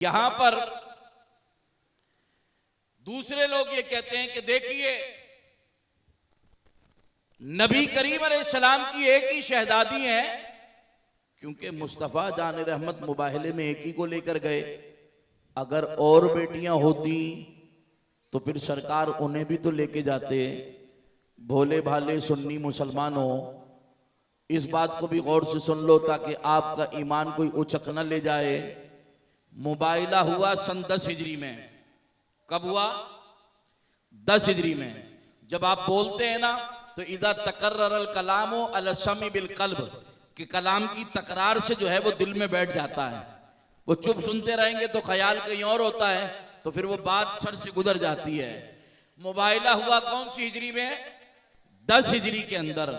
यहां पर दूसरे लोग ये कहते हैं कि देखिए नबी करीम अलैहिस्सलाम की एक ही शहजादी है, क्योंकि मुस्तफ़ा जान रहमत मुबाहले में एक ही को लेकर गए। अगर और बेटियां होती तो फिर सरकार उन्हें भी तो लेके जाते। भोले भाले सुन्नी मुसलमानों, इस बात को भी गौर से सुन लो ताकि आपका ईमान कोई उचक न ले जाए। मुबाइला हुआ सन 10 हिजरी में। कब हुआ? 10 हिजरी में। जब आप बोलते हैं ना तो इदा तकर्ररल कलामो अला समी बिल कल्ब, कि कलाम की तकरार से जो है वो दिल में बैठ जाता है। वो चुप सुनते रहेंगे तो ख्याल कहीं और होता है, तो फिर वो बात सर से गुजर जाती है। मुबाइला हुआ कौन सी हिजरी में? 10 हिजरी के अंदर।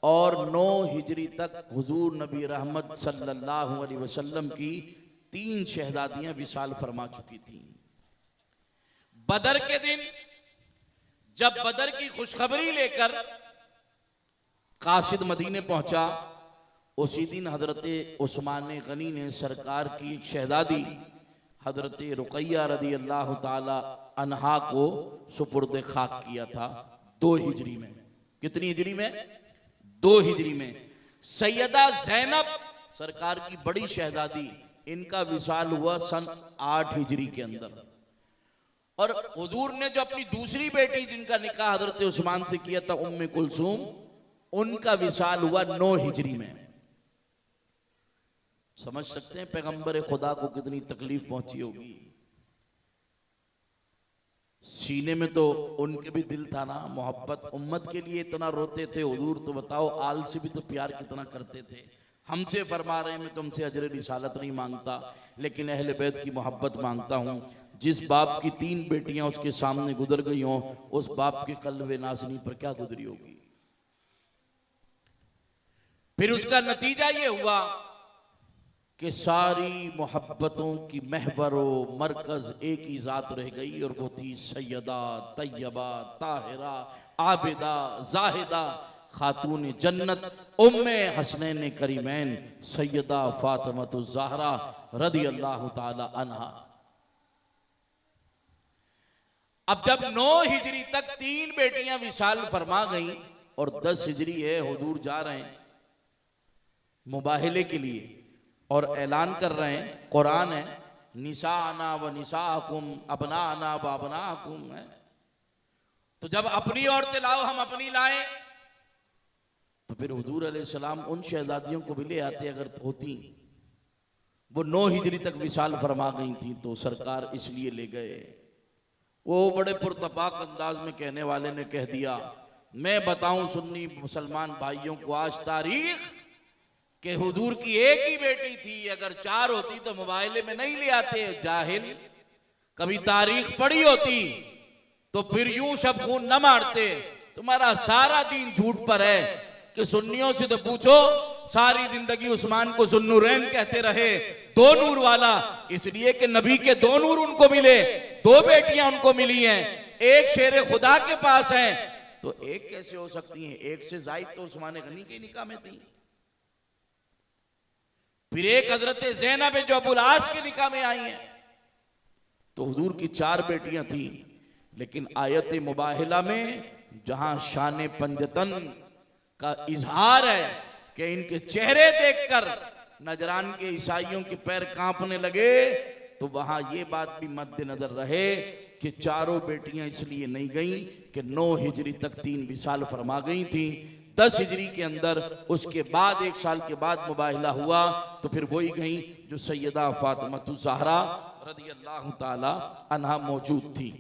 और 9 हिजरी तक हुजूर नबी रहमत सल्लल्लाहु अलैहि वसल्लम की 3 शहजादियां विसाल फरमा चुकी थी। बदर के दिन जब बदर की खुशखबरी लेकर कासिद मदीने पहुंचा, उसी दिन हजरत उस्मान गनी ने सरकार की एक शहजादी हजरत रुकैया रदी अल्लाह ताला अन्हा को सुपुर्द खाक किया था 2 हिजरी में। कितनी हिजरी में? 2 हिजरी में। सैयदा ज़ैनब सरकार की बड़ी शहजादी, इनका विसाल हुआ सन 8 हिजरी के अंदर। और हुजूर ने जो अपनी दूसरी बेटी जिनका निकाह हजरत उस्मान से किया था उम्मे कुलसूम, उनका विसाल हुआ 9 हिजरी में। समझ सकते हैं पैगंबर खुदा को कितनी तकलीफ पहुंची होगी। सीने में तो उनके भी दिल था ना, मोहब्बत उम्मत के लिए इतना रोते थे हुजूर, तो बताओ आल से भी तो प्यार कितना करते थे। हमसे फरमा रहे हैं मैं तुमसे अजर रिसालत नहीं मांगता, लेकिन अहले बैत की मोहब्बत मांगता हूं। जिस बाप की 3 बेटियां उसके सामने गुजर गई हों, उस बाप के कल्बे नाज़नी पर क्या गुजरी होगी। फिर उसका नतीजा ये हुआ कि सारी मोहब्बतों की महवर व मरकज एक ही जात रह गई, और वो थी सैयदा तैयबा ताहिरा आबिदा जाहिदा खातून जन्नत उम्मे हसनैन करीमैन सैयदा फातिमातुज़ ज़हरा रदी अल्लाह ताला अन्हा। अब जब 9 हिजरी तक 3 बेटियां विसाल फरमा गई और 10 हिजरी है, हुजूर जा रहे हैं मुबाहले के लिए और ऐलान कर रहे हैं, कुरान है निसाअना व निसाअकुम अबनाअना व अबनाअकुम है। तो जब अपनी औरतें लाओ हम अपनी लाएं, तो फिर हुजूर अलैहिस्सलाम उन शहजादियों को भी ले आते अगर होती। वो 9 हिजरी तक विसाल फरमा गई थी, तो सरकार इसलिए ले गए। वो बड़े पुरतपाक अंदाज में कहने वाले ने कह दिया, मैं बताऊं सुन्नी मुसलमान भाइयों को आज तारीख, कि हुजूर की एक ही बेटी थी, अगर 4 होती तो मुबाइले में नहीं ले आते। जाहिल, कभी तारीख पढ़ी होती तो फिर यूं शब खून न मारते। तुम्हारा सारा दीन झूठ पर है कि सुन्नियों से तो पूछो, सारी जिंदगी उस्मान को जुन्नूरैन कहते रहे, 2 नूर वाला, इसलिए कि नबी के 2 नूर उनको मिले, 2 बेटियां उनको मिली हैं, एक शेर खुदा के पास है, तो एक कैसे हो सकती हैं? एक से जायद तो उस्मान गनी के निकाह में थी। फिर एक हजरत ज़ैनब जो अबुल आस के निकाह में आई हैं। तो हुजूर की 4 बेटियां थी, लेकिन आयत मुबाहिला में जहां शान पंजतन का इजहार है कि इनके चेहरे देखकर नजरान के ईसाइयों के पैर कांपने लगे, तो वहां ये बात भी मद्देनजर रहे कि 4 बेटियां इसलिए नहीं गईं कि 9 हिजरी तक 3 विसाल फरमा गई थी। 10 हिजरी के अंदर उसके बाद 1 साल के बाद मुबाहिला हुआ, तो फिर वही गई जो सैयदा फातिमातुज़ ज़हरा रदी अल्लाह ताला अन्हा मौजूद थी।